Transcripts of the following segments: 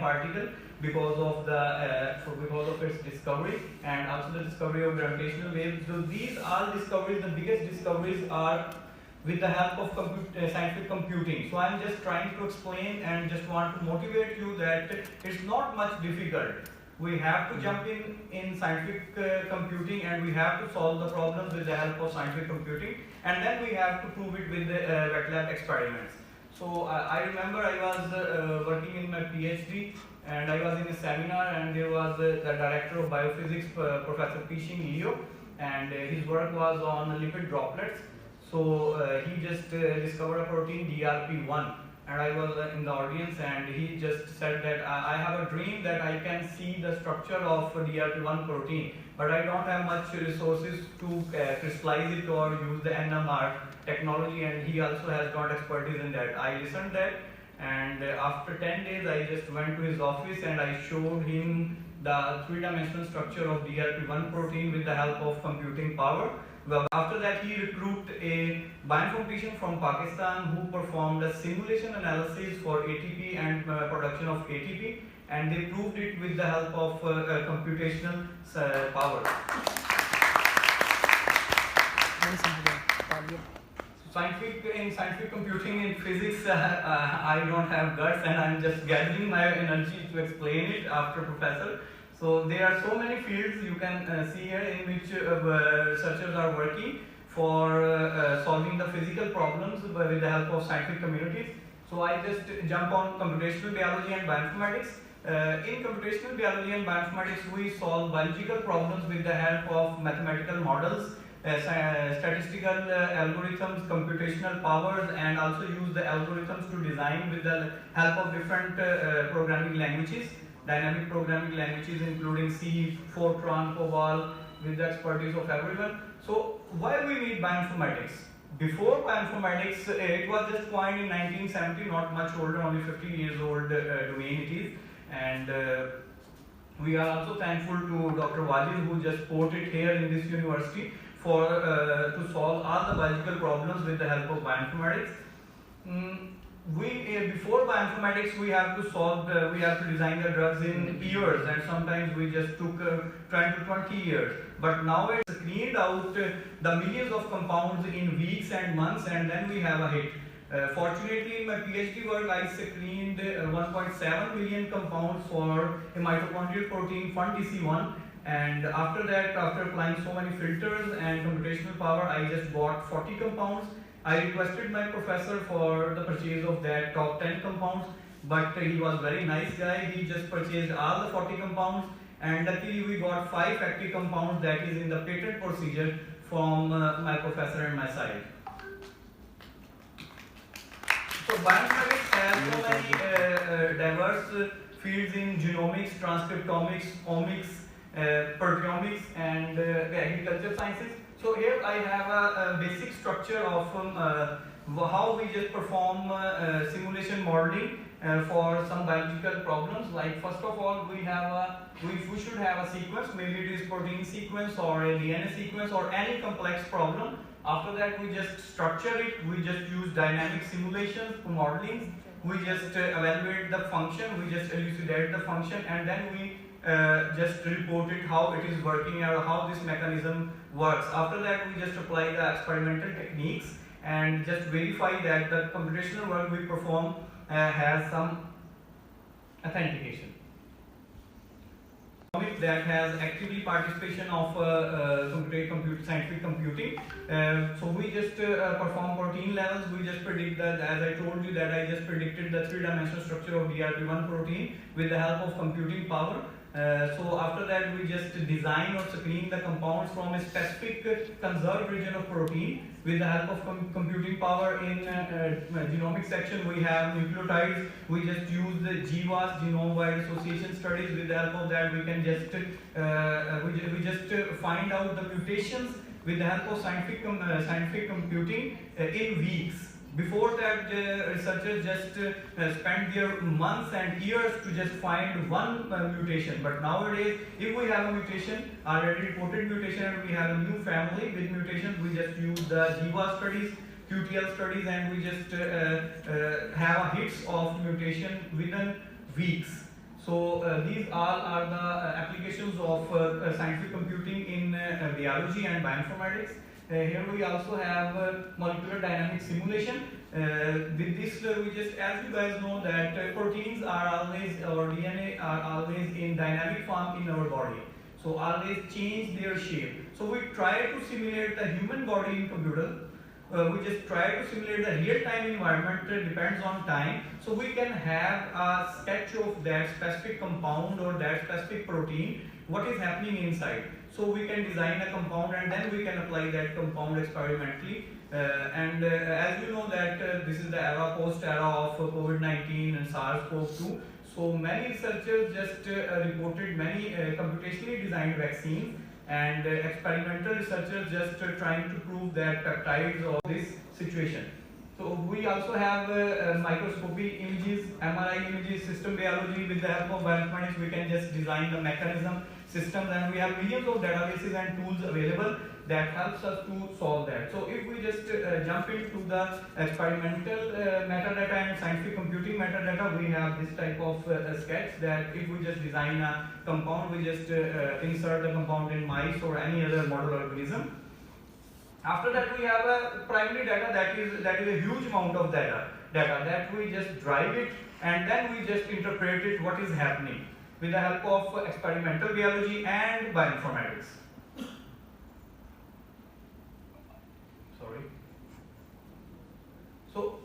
particle because of its discovery, and also the discovery of gravitational waves. So these all discoveries, the biggest discoveries, are with the help of scientific computing. So I'm just trying to explain and just want to motivate you that it's not much difficult. We have to jump in scientific computing, and we have to solve the problems with the help of scientific computing, and then we have to prove it with the wet lab experiments. So I remember I was working in my PhD, and I was in a seminar, and there was the director of biophysics, Professor Sheikh, and his work was on lipid droplets. So he just discovered a protein DRP1, and I was in the audience, and he just said that I have a dream that I can see the structure of DRP1 protein, but I don't have much resources to crystallize it or use the NMR technology, and he also has got expertise in that. I listened that, and after 10 days I just went to his office and I showed him the three-dimensional structure of DRP1 protein with the help of computing power. Well, after that, he recruited a bioinformatician from Pakistan who performed a simulation analysis for ATP and production of ATP, and they proved it with the help of computational power. Scientific computing in physics, I don't have guts, and I'm just gathering my energy to explain it after Professor. So there are so many fields you can see here in which researchers are working for solving the physical problems with the help of scientific communities. So I just jump on computational biology and bioinformatics. In computational biology and bioinformatics, we solve biological problems with the help of mathematical models, statistical algorithms, computational powers, and also use the algorithms to design with the help of different programming languages. Dynamic programming languages including C, Fortran, COBOL, with the expertise of everyone. So why we need bioinformatics? Before bioinformatics, it was just coined in 1970, not much older, only 50 years old domain it is. And we are also thankful to Dr. Wajid, who just ported here in this university for to solve all the biological problems with the help of bioinformatics. Before bioinformatics, we have to design the drugs in years, and sometimes we just took 10 to 20 years. But now it's screened out the millions of compounds in weeks and months, and then we have a hit. Fortunately, in my PhD work, I screened 1.7 million compounds for a mitochondrial protein FUN-DC1, and after that, after applying so many filters and computational power, I just bought 40 compounds. I requested my professor for the purchase of that top 10 compounds, but he was very nice guy. He just purchased all the 40 compounds, and luckily we got 5 active compounds that is in the patent procedure from my professor and my side. So bioinformatics has so many diverse fields in genomics, transcriptomics, omics, proteomics, and the agriculture sciences. So here I have a basic structure of how we just perform simulation modeling for some biological problems. Like first of all, we should have a sequence. Maybe it is protein sequence or a DNA sequence or any complex problem. After that, we just structure it. We just use dynamic simulations for modeling. We just evaluate the function. We just elucidate the function, and then we just report it how it is working or how this mechanism works. After that, we just apply the experimental techniques and just verify that the computational work we perform has some authentication. That has actively participation of scientific computing. So we just perform protein levels. We just predict that, as I told you, that I just predicted the three-dimensional structure of DRP1 protein with the help of computing power. So after that, we just design or screen the compounds from a specific conserved region of protein with the help of computing power. In genomic section, we have nucleotides. We just use the GWAS, genome-wide association studies. With the help of that, we can just find out the mutations with the help of scientific computing in weeks. Before that, researchers just spent their months and years to just find one mutation. But nowadays, if we have a mutation, already reported mutation, and we have a new family with mutations, we just use the GWAS studies, QTL studies, and we just have hits of mutation within weeks. So these all are the applications of scientific computing in biology and bioinformatics. Here we also have molecular dynamic simulation. With this, we just, as you guys know, that proteins are always, or DNA are always in dynamic form in our body. So always change their shape. So we try to simulate the human body in computer. We just try to simulate the real-time environment, depends on time. So we can have a sketch of that specific compound or that specific protein, what is happening inside. So we can design a compound and then we can apply that compound experimentally. As you know that this is the era, post-era of COVID-19 and SARS-CoV-2. So many researchers just reported many computationally designed vaccines, and experimental researchers just trying to prove that peptides of this situation. So we also have microscopy images, MRI images, system biology. With the help of bioinformatics, we can just design the mechanism, systems, and we have millions of databases and tools available that helps us to solve that. So if we just jump into the experimental metadata and scientific computing metadata, we have this type of sketch that if we just design a compound, we just insert the compound in mice or any other model organism. After that, we have a primary data that is a huge amount of data that we just drive it and then we just interpret it what is happening with the help of experimental biology and bioinformatics. So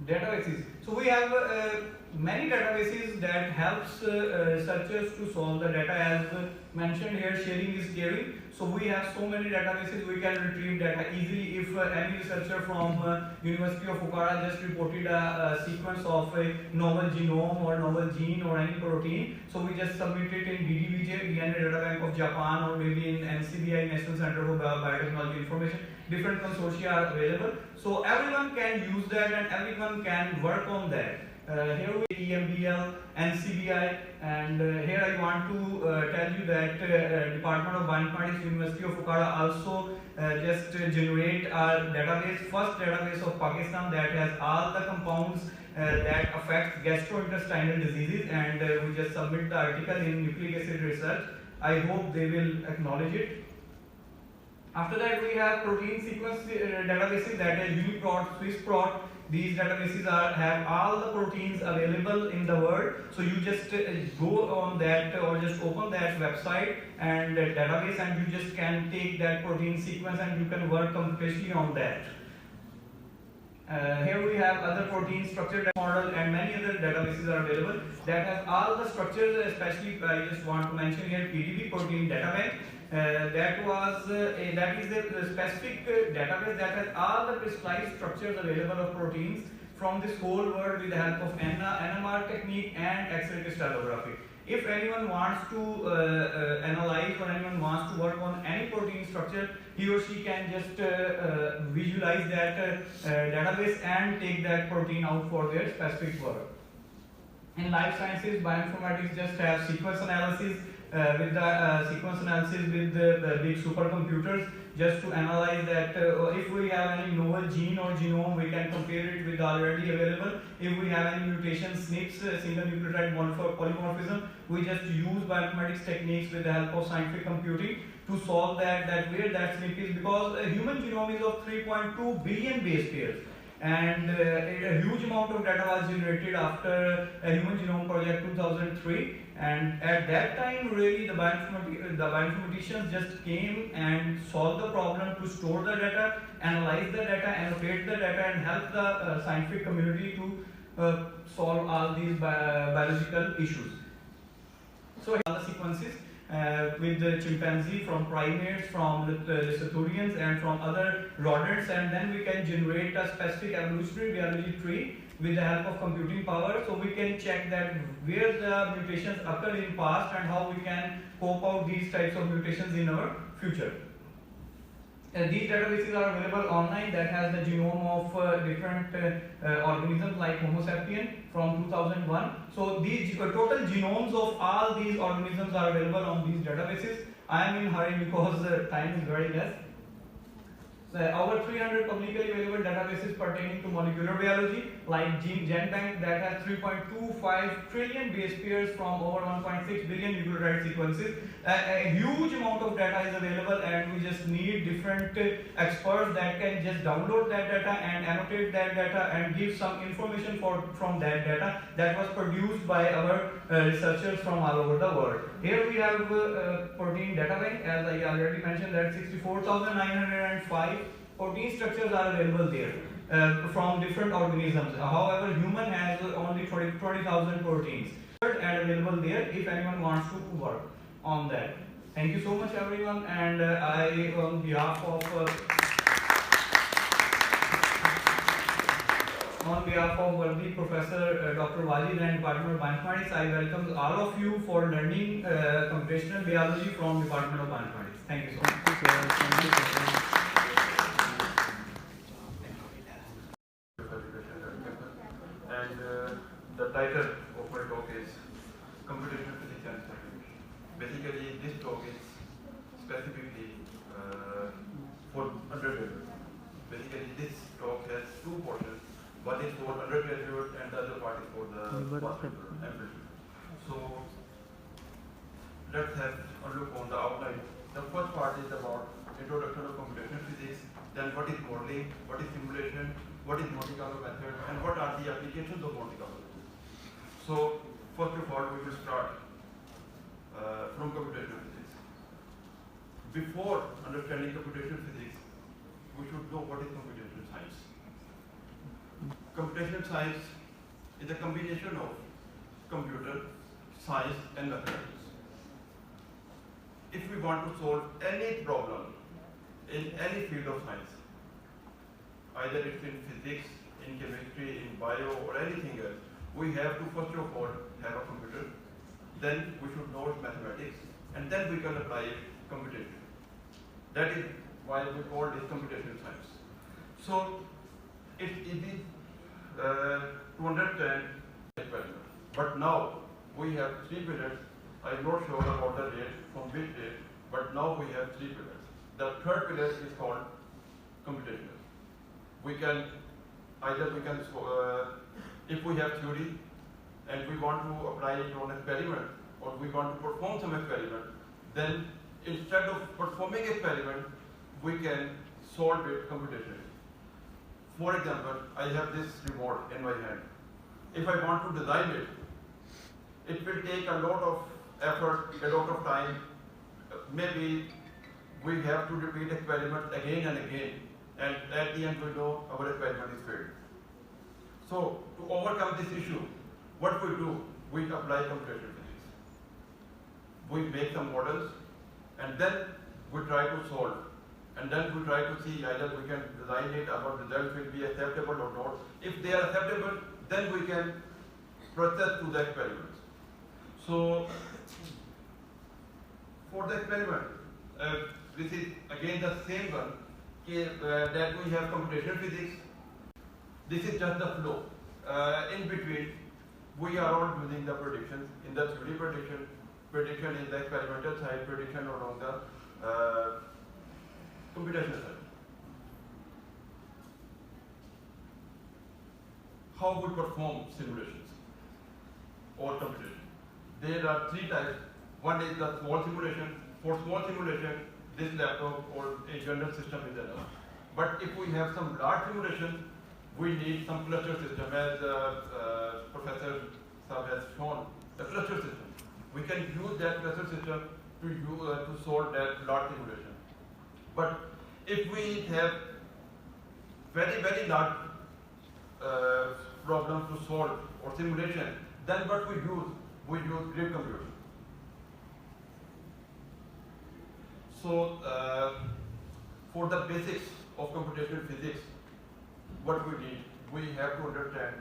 databases. So we have many databases that helps researchers to solve the data. As mentioned here, sharing is caring. So we have so many databases, we can retrieve data easily. If any researcher from University of Okara just reported a sequence of a novel genome or novel gene or any protein, so we just submit it in DDBJ, DNA Data Bank of Japan, or maybe in NCBI, National Center for Biotechnology Information. Different consortia are available, so everyone can use that and everyone can work on that. Here we EMBL, NCBI, and here I want to tell you that Department of Bioinformatics, University of Okara also just generate a database, first database of Pakistan that has all the compounds that affect gastrointestinal diseases, and we just submit the article in Nucleic Acid Research. I hope they will acknowledge it. After that, we have protein sequence databases, that is UniProt, SwissProt. These databases have all the proteins available in the world. So you just go on that or just open that website and database, and you just can take that protein sequence and you can work completely on that. Here we have other protein structure model and many other databases are available that have all the structures. Especially I just want to mention here PDB, Protein Data Bank. That is a specific database that has all the precise structures available of proteins from this whole world with the help of NMR technique and X-ray crystallography. If anyone wants to analyze or anyone wants to work on any protein structure, he or she can just visualize that database and take that protein out for their specific work. In life sciences, bioinformatics just have sequence analysis. With the sequence analysis with the big supercomputers, just to analyze that if we have any novel gene or genome, we can compare it with already available. If we have any mutations, SNPs, single nucleotide polymorphism, we just use bioinformatics techniques with the help of scientific computing to solve that where that SNP is, because a human genome is of 3.2 billion base pairs. And a huge amount of data was generated after a Human Genome Project 2003, and at that time really the bioinformaticians just came and solved the problem to store the data, analyze the data, annotate the data, and help the scientific community to solve all these biological issues. So all the sequences with the chimpanzee, from primates, from the Liceturians, and from other rodents, and then we can generate a specific evolutionary biology tree with the help of computing power. So we can check that where the mutations occur in past and how we can cope out these types of mutations in our future. These databases are available online that has the genome of different organisms like Homo sapien from 2001. So these total genomes of all these organisms are available on these databases. I am in hurry because time is very less. over 300 publicly available databases pertaining to molecular biology, like GenBank, that has 3.25 trillion base pairs from over 1.6 billion nucleotide sequences. A huge amount of data is available, and we just need different experts that can just download that data and annotate that data and give some information from that data that was produced by our researchers from all over the world. Here we have protein data bank, as I already mentioned, that 64,905 protein structures are available there from different organisms. However, human has only 20,000 proteins and available there if anyone wants to work on that. Thank you so much, everyone, and I, on behalf of worthy Professor Dr. Wajid and Department of Bioinformatics, I welcome all of you for learning computational biology from Department of Bioinformatics. Thank you so much. And the title of my talk is Computational Physics and Science. Basically, this talk is specifically for undergraduate. Basically, this talk has two portions. One is for undergraduate and the other part is for the postgraduate. So let's have a look on the outline. The first part is about introduction of computational physics, then what is modeling, what is simulation, what is Monte Carlo method, and what are the applications of Monte Carlo. So first of all, we will start from computational physics. Before understanding computational physics, we should know what is computational science. Computational science is a combination of computer, science, and mathematics. If we want to solve any problem in any field of science, either it's in physics, in chemistry, in bio, or anything else, we have to first of all have a computer, then we should know mathematics, and then we can apply computation. That is why we call this computational science. So it's easy to understand experiment. But now we have 3 pillars. I'm not sure about the date, from which date, but now we have 3 pillars. The third pillar is called computational. We can if we have theory and we want to apply it on experiment, or we want to perform some experiment, then instead of performing experiment, we can solve it computationally. For example, I have this remote in my hand. If I want to design it, it will take a lot of effort, a lot of time. Maybe we have to repeat experiment again and again, and at the end we know our experiment is failed. So to overcome this issue, what we do, we apply computational physics. We make some models, and then we try to solve. And then we try to see either we can design it, our result will be acceptable or not. If they are acceptable, then we can process to the experiments. So for the experiment, this is again the same one that we have computational physics. This is just the flow. In between, we are all using the predictions. In the theory prediction is the experimental side, prediction along the computational side. How we perform simulations or computation? There are 3 types. One is the small simulation. For small simulation, this laptop or a general system is enough. But if we have some large simulation, we need some cluster system, as Professor Saab has shown, the cluster system. We can use that cluster system to solve that large simulation. But if we have very, very large problem to solve or simulation, then what we use? We use grid computing. So for the basics of computational physics, what we need, we have to understand,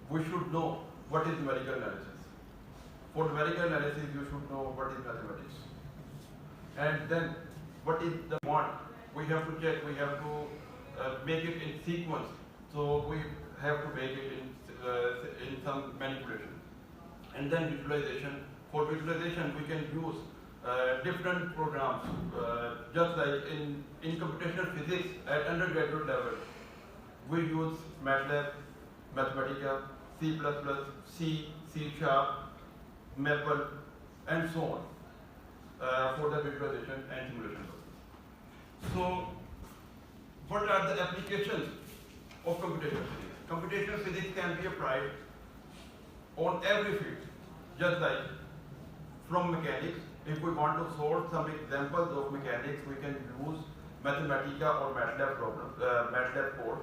we should know what is numerical analysis. For numerical analysis, you should know what is mathematics. And then, what is the want? We have to check, we have to make it in sequence. So we have to make it in some manipulation. And then visualization. For visualization, we can use different programs, just like in computational physics at undergraduate level, we use MATLAB, Mathematica, C++, C, C Sharp, Maple, and so on for the visualization and simulation purposes. So, what are the applications of computational physics? Computational physics can be applied on every field, just like from mechanics. If we want to solve some examples of mechanics, we can use Mathematica or MATLAB problem, MATLAB code.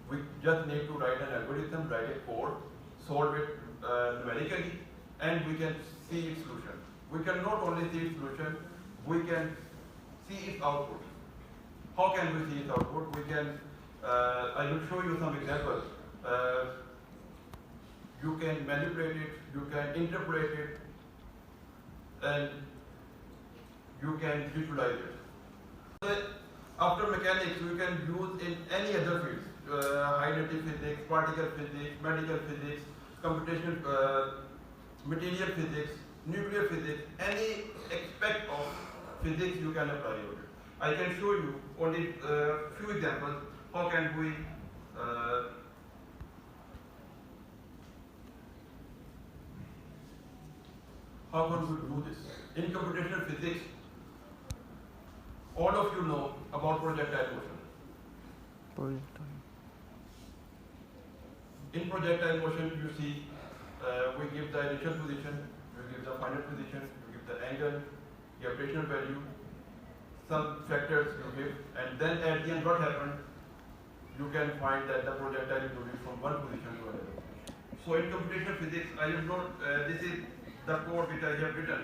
We just need to write an algorithm, write a code, solve it numerically, and we can see its solution. We can not only see its solution, we can see its output. How can we see its output? We can, I will show you some examples. You can manipulate it, you can interpolate it, and you can visualize it. So after mechanics, we can use in any other fields, high-density physics, particle physics, medical physics, computational material physics, nuclear physics, any aspect of physics you can apply it. I can show you only few examples. How can we do this? In computational physics, all of you know about projectile motion. In projectile motion, you see we give the initial position, we give the final position, we give the angle, gravitational value, some factors you give, and then at the end what happened? You can find that the projectile is moving from one position to another. So in computational physics, I am not, this is the code which I have written.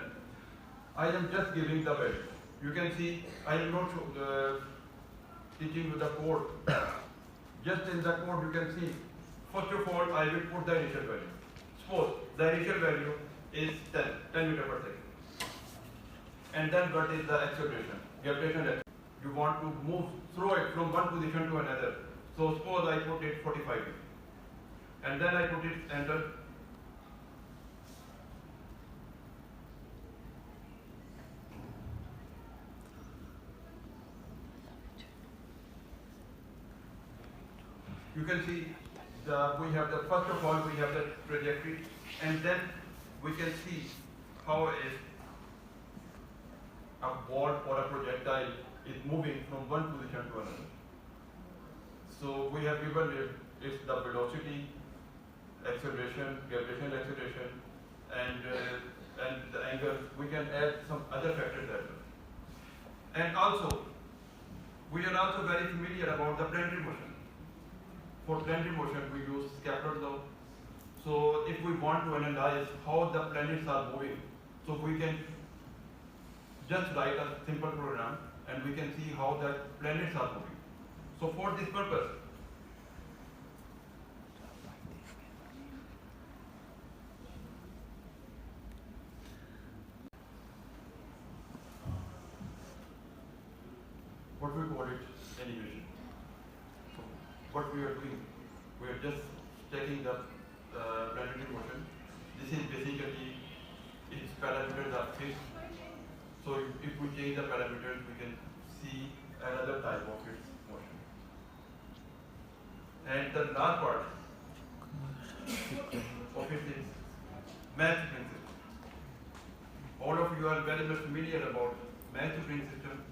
I am just giving the value. You can see I am not teaching you the code. Just in the code you can see, first of all I will put the initial value. Suppose the initial value is 10 meter per second. And then what is the acceleration? Gravitational. You want to move, throw it from one position to another. So suppose I put it 45. And then I put it enter. You can see we have the, first of all we have the trajectory, and then we can see how a ball or a projectile is moving from one position to another. So we have given it's the velocity, acceleration, gravitational acceleration, and the angle. We can add some other factors as well. And also, we are also very familiar about the planetary motion. For planetary motion, we use Kepler's law. So if we want to analyze how the planets are moving, so we can just write a simple program and we can see how the planets are moving. So for this purpose, what we call it animation. So what we are doing, we are just taking the planetary motion. This is basically, its parameters are fixed. So if we change the parameters, we can see another type of its motion. And the last part of it is math spring system. All of you are very much familiar about math spring system.